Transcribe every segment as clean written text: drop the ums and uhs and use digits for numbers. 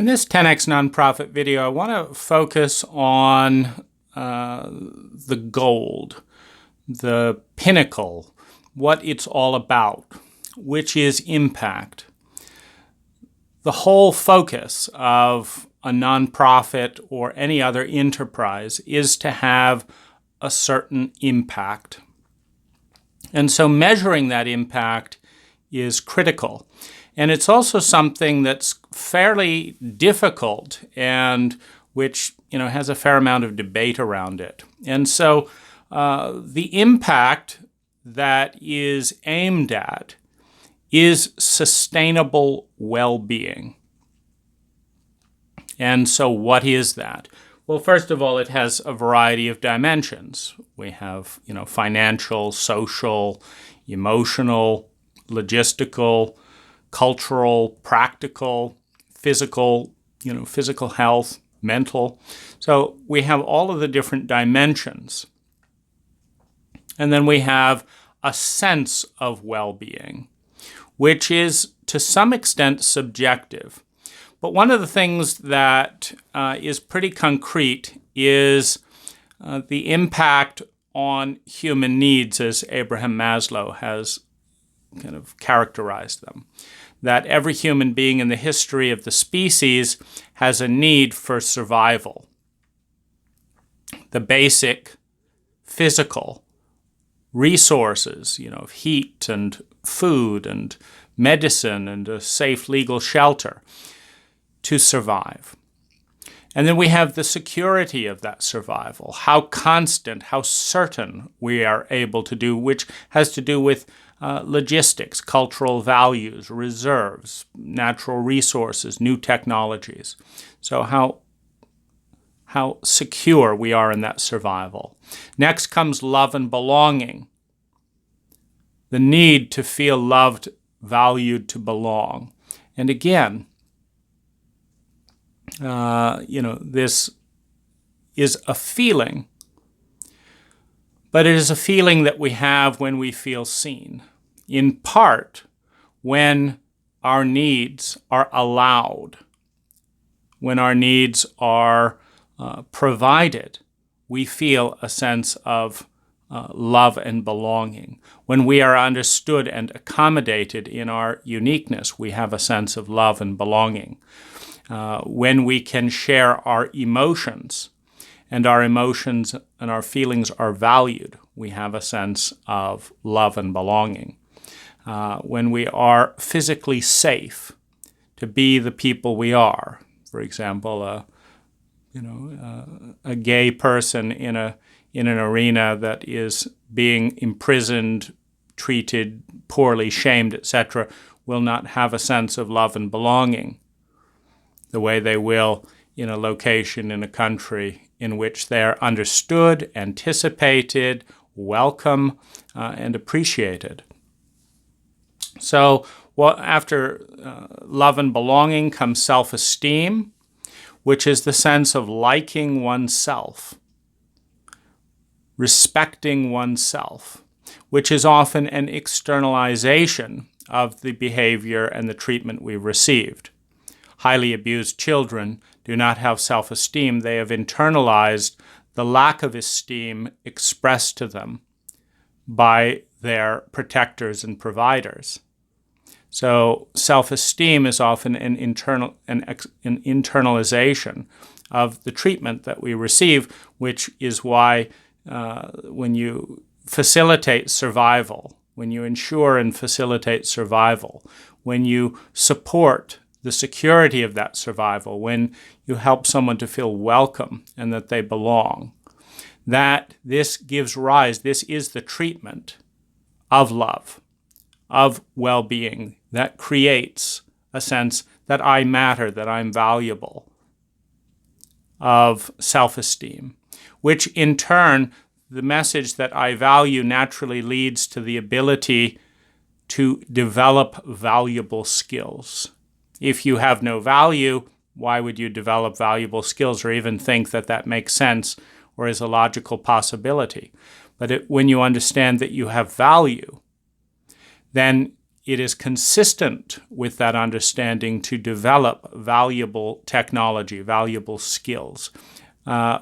In this 10x nonprofit video, I want to focus on the gold, the pinnacle, what it's all about, which is impact. The whole focus of a nonprofit or any other enterprise is to have a certain impact. And so measuring that impact is critical. And it's also something that's fairly difficult and which has a fair amount of debate around it. And so the impact that is aimed at is sustainable well-being. And so what is that? Well, first of all, it has a variety of dimensions. We have, financial, social, emotional, logistical, cultural, practical, physical, physical health, mental. So we have all of the different dimensions. And then we have a sense of well-being, which is to some extent subjective. But one of the things that is pretty concrete is the impact on human needs, as Abraham Maslow has kind of characterized them. That every human being in the history of the species has a need for survival. The basic physical resources, of heat and food and medicine and a safe legal shelter to survive. And then we have the security of that survival, how constant, how certain we are able to do, which has to do with logistics, cultural values, reserves, natural resources, new technologies. So how secure we are in that survival. Next comes love and belonging. The need to feel loved, valued, to belong. And again, this is a feeling, but it is a feeling that we have when we feel seen, in part when our needs are allowed, when our needs are provided, we feel a sense of love and belonging. When we are understood and accommodated in our uniqueness, we have a sense of love and belonging. When we can share our emotions and our feelings are valued, we have a sense of love and belonging. When we are physically safe to be the people we are, for example, a gay person in an arena that is being imprisoned, treated poorly, shamed, etc., will not have a sense of love and belonging the way they will in a location in a country in which they are understood, anticipated, welcome, and appreciated. So after love and belonging comes self-esteem, which is the sense of liking oneself, respecting oneself, which is often an externalization of the behavior and the treatment we've received. Highly abused children do not have self-esteem. They have internalized the lack of esteem expressed to them by their protectors and providers. So self-esteem is often an internalization of the treatment that we receive, which is why when you facilitate survival, when you ensure and facilitate survival, when you support the security of that survival, when you help someone to feel welcome and that they belong, that this gives rise, this is the treatment of love, of well-being, that creates a sense that I matter, that I'm valuable, of self-esteem, which in turn, the message that I value naturally leads to the ability to develop valuable skills. If you have no value, why would you develop valuable skills or even think that that makes sense or is a logical possibility? But when you understand that you have value, then it is consistent with that understanding to develop valuable technology, valuable skills,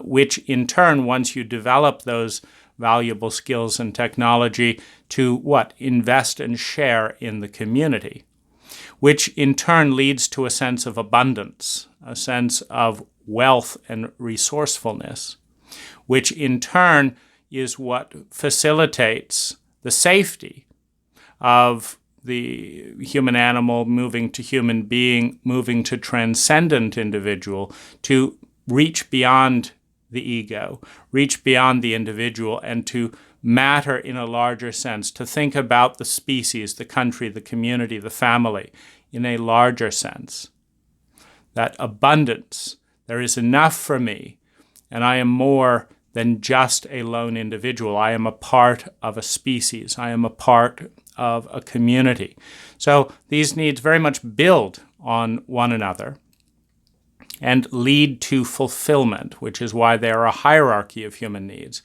which in turn, once you develop those valuable skills and technology, to what? Invest and share in the community, which in turn leads to a sense of abundance, a sense of wealth and resourcefulness, which in turn is what facilitates the safety of the human animal moving to human being, moving to transcendent individual, to reach beyond the ego, reach beyond the individual, and to matter in a larger sense, to think about the species, the country, the community, the family in a larger sense. That abundance, there is enough for me, and I am more than just a lone individual. I am a part of a species. I am a part of a community. So these needs very much build on one another and lead to fulfillment, which is why they are a hierarchy of human needs.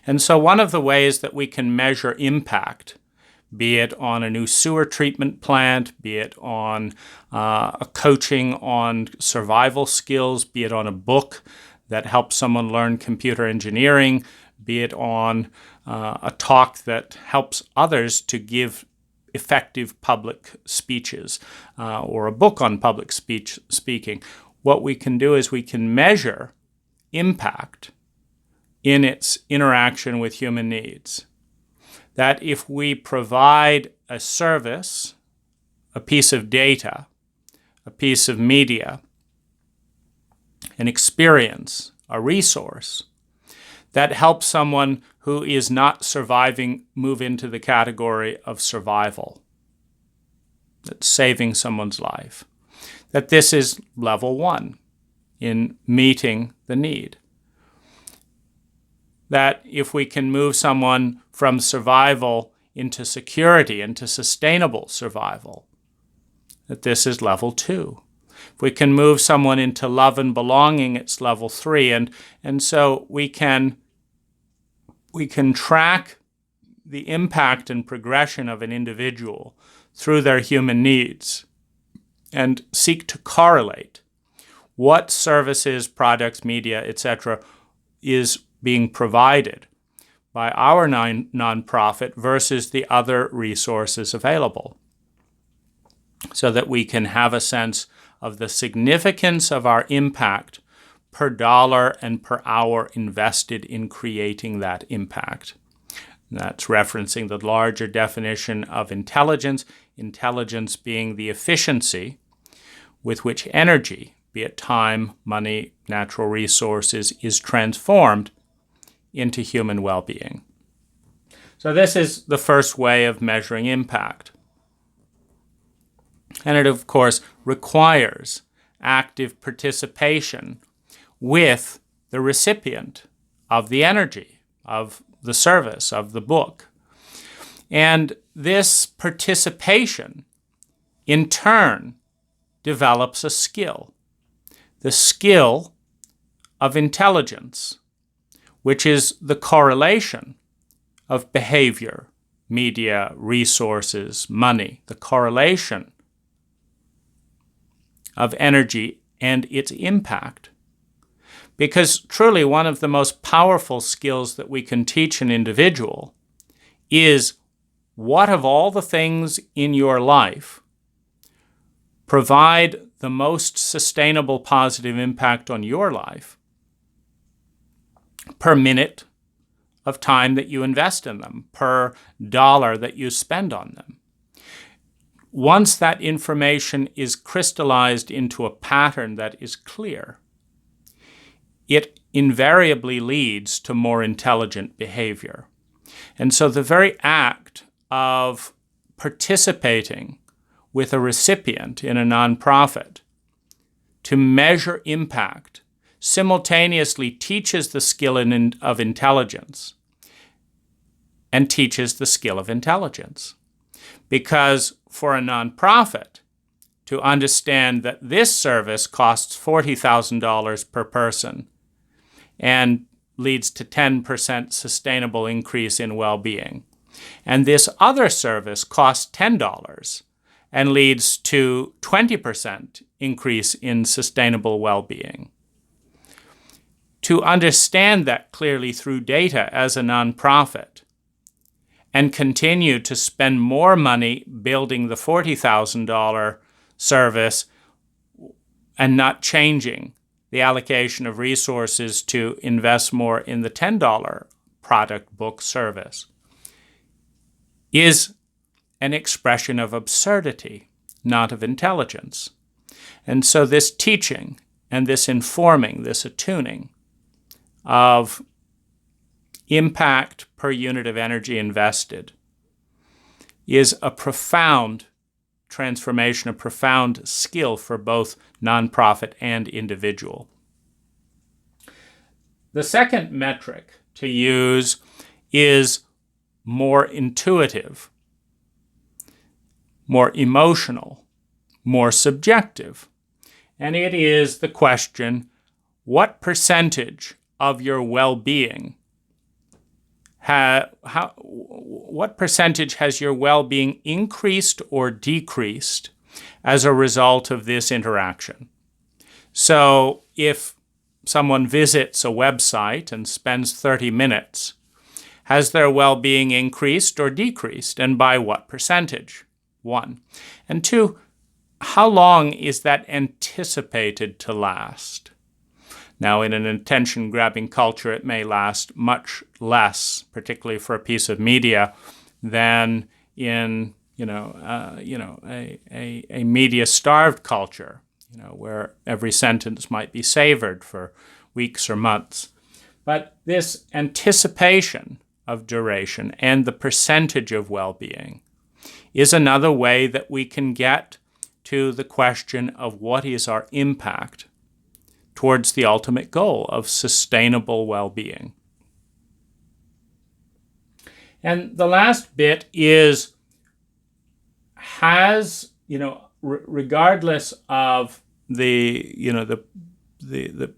And so one of the ways that we can measure impact, be it on a new sewer treatment plant, be it on a coaching on survival skills, be it on a book that helps someone learn computer engineering, be it on a talk that helps others to give effective public speeches, or a book on public speaking. What we can do is we can measure impact in its interaction with human needs. That if we provide a service, a piece of data, a piece of media, an experience, a resource, that helps someone who is not surviving move into the category of survival, that's saving someone's life, that this is level one in meeting the need. That if we can move someone from survival into security, into sustainable survival, that this is level two. If we can move someone into love and belonging, it's level three. And so we can track the impact and progression of an individual through their human needs and seek to correlate what services, products, media, etc. is being provided by our nonprofit versus the other resources available, so that we can have a sense of the significance of our impact per dollar and per hour invested in creating that impact. And that's referencing the larger definition of intelligence, intelligence being the efficiency with which energy, be it time, money, natural resources, is transformed into human well-being. So this is the first way of measuring impact. And it, of course, requires active participation with the recipient of the energy, of the service, of the book. And this participation, in turn, develops a skill, the skill of intelligence, which is the correlation of behavior, media, resources, money, the correlation of energy and its impact. Because truly one of the most powerful skills that we can teach an individual is what of all the things in your life provide the most sustainable positive impact on your life per minute of time that you invest in them, per dollar that you spend on them. Once that information is crystallized into a pattern that is clear, it invariably leads to more intelligent behavior. And so the very act of participating with a recipient in a nonprofit to measure impact simultaneously teaches the skill of intelligence and teaches the skill of intelligence. Because for a nonprofit to understand that this service costs $40,000 per person and leads to 10% sustainable increase in well-being, And this other service costs $10 and leads to 20% increase in sustainable well-being. To understand that clearly through data as a nonprofit and continue to spend more money building the $40,000 service and not changing the allocation of resources to invest more in the $10 product book service is an expression of absurdity, not of intelligence. And so this teaching and this informing, this attuning of impact per unit of energy invested is a profound transformation, a profound skill for both nonprofit and individual. The second metric to use is more intuitive, more emotional, more subjective. And it is the question, what percentage of your well-being what percentage has your well-being increased or decreased as a result of this interaction? So if someone visits a website and spends 30 minutes, has their well-being increased or decreased, and by what percentage? 1. And 2, how long is that anticipated to last? Now, in an attention-grabbing culture, it may last much less, particularly for a piece of media, than in a media-starved culture, where every sentence might be savored for weeks or months. But this anticipation of duration and the percentage of well-being is another way that we can get to the question of what is our impact towards the ultimate goal of sustainable well-being. And the last bit is, regardless of the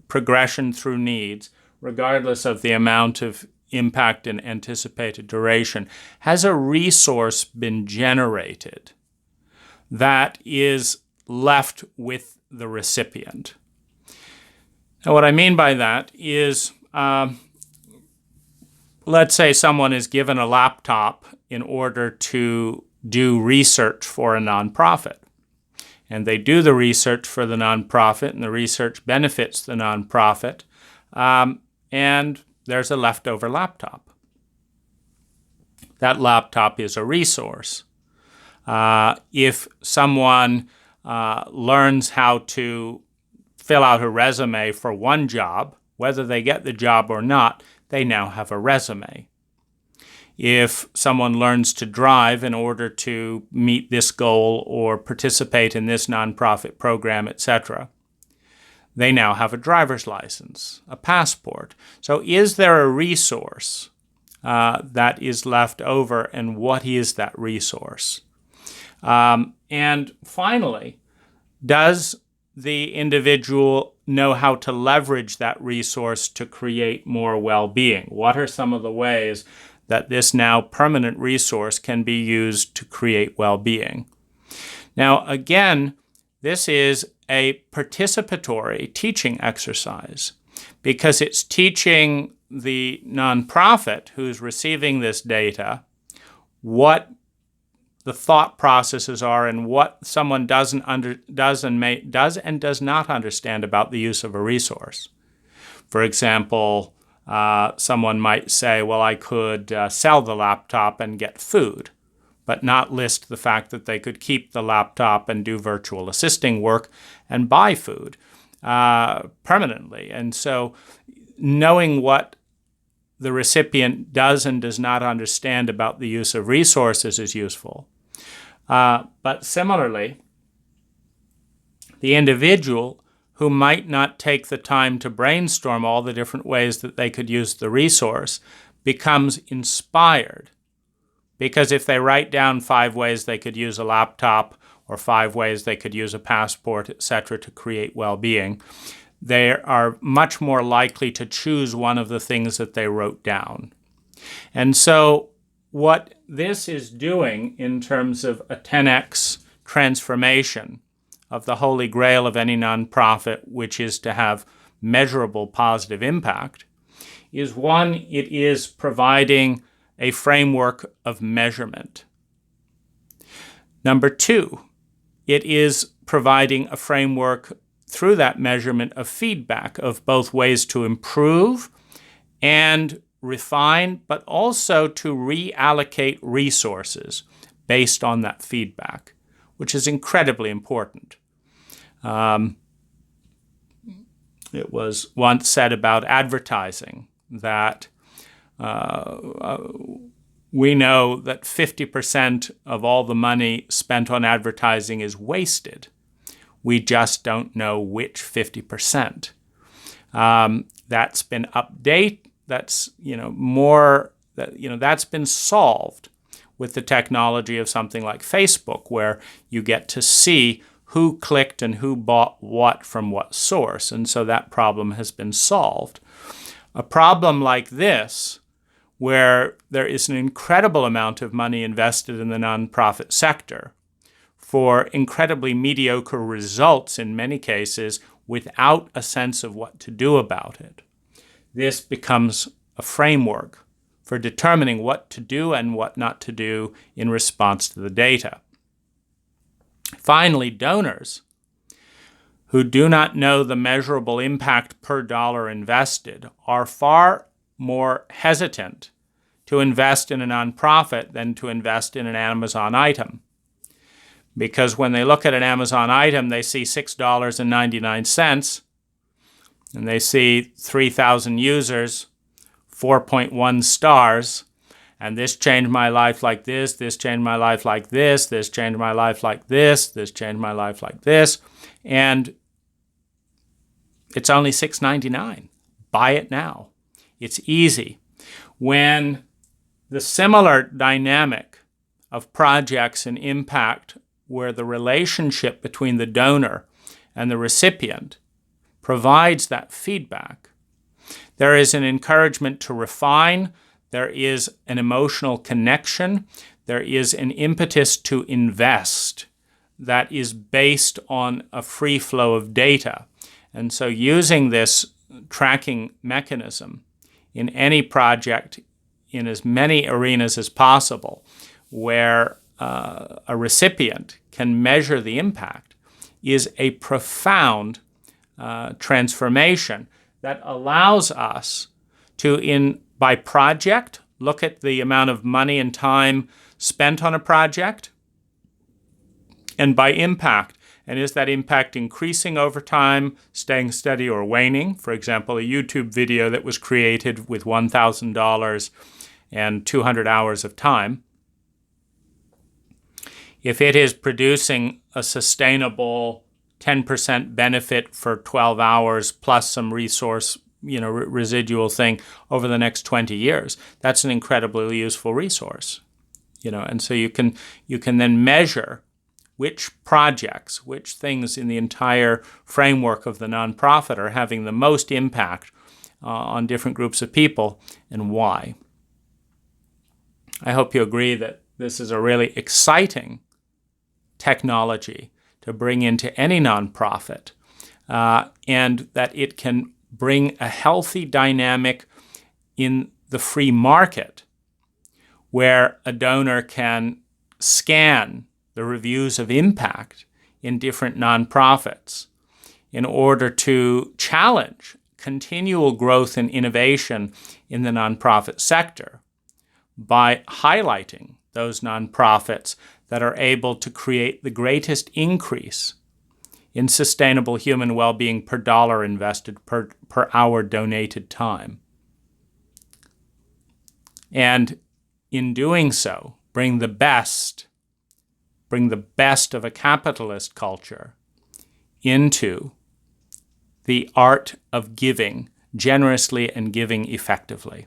progression through needs, regardless of the amount of impact and anticipated duration, has a resource been generated that is left with the recipient? Now, what I mean by that is, let's say someone is given a laptop in order to do research for a nonprofit. And they do the research for the nonprofit, and the research benefits the nonprofit, and there's a leftover laptop. That laptop is a resource. If someone learns how to fill out a resume for one job, whether they get the job or not, they now have a resume. If someone learns to drive in order to meet this goal or participate in this nonprofit program, etc., they now have a driver's license, a passport. So is there a resource that is left over, and what is that resource? And finally, does the individual know how to leverage that resource to create more well-being? What are some of the ways that this now permanent resource can be used to create well-being? Now, again, this is a participatory teaching exercise because it's teaching the nonprofit who's receiving this data what the thought processes are and what someone does and does not understand about the use of a resource. For example, someone might say, well, I could sell the laptop and get food, but not list the fact that they could keep the laptop and do virtual assisting work and buy food permanently. And so knowing what the recipient does and does not understand about the use of resources is useful. But similarly, the individual who might not take the time to brainstorm all the different ways that they could use the resource becomes inspired. Because if they write down 5 ways they could use a laptop or 5 ways they could use a passport, etc., to create well-being, they are much more likely to choose one of the things that they wrote down. And so what this is doing in terms of a 10x transformation of the holy grail of any nonprofit, which is to have measurable positive impact, is one, it is providing a framework of measurement. Number two, it is providing a framework through that measurement of feedback of both ways to improve and refine, but also to reallocate resources based on that feedback, which is incredibly important. It was once said about advertising that we know that 50% of all the money spent on advertising is wasted. We just don't know which 50%. That's been that's been solved with the technology of something like Facebook, where you get to see who clicked and who bought what from what source, and so that problem has been solved. A problem like this, where there is an incredible amount of money invested in the nonprofit sector for incredibly mediocre results in many cases without a sense of what to do about it. This becomes a framework for determining what to do and what not to do in response to the data. Finally, donors who do not know the measurable impact per dollar invested are far more hesitant to invest in a nonprofit than to invest in an Amazon item. Because when they look at an Amazon item, they see $6.99, and they see 3,000 users, 4.1 stars, and this changed my life like this changed my life like this changed my life like this changed my life like this, and it's only $6.99. Buy it now. It's easy. When the similar dynamic of projects and impact, where the relationship between the donor and the recipient provides that feedback, there is an encouragement to refine, there is an emotional connection, there is an impetus to invest that is based on a free flow of data. And so using this tracking mechanism in any project in as many arenas as possible where a recipient can measure the impact is a profound transformation that allows us to, by project, look at the amount of money and time spent on a project, and by impact, and is that impact increasing over time, staying steady, or waning? For example, a YouTube video that was created with $1,000 and 200 hours of time. If it is producing a sustainable 10% benefit for 12 hours plus some resource, residual thing over the next 20 years, that's an incredibly useful resource. And so you can then measure which projects, which things in the entire framework of the nonprofit are having the most impact on different groups of people and why. I hope you agree that this is a really exciting technology to bring into any nonprofit, and that it can bring a healthy dynamic in the free market where a donor can scan the reviews of impact in different nonprofits in order to challenge continual growth and innovation in the nonprofit sector by highlighting those nonprofits that are able to create the greatest increase in sustainable human well-being per dollar invested, per hour donated time. And in doing so, bring the best of a capitalist culture into the art of giving generously and giving effectively.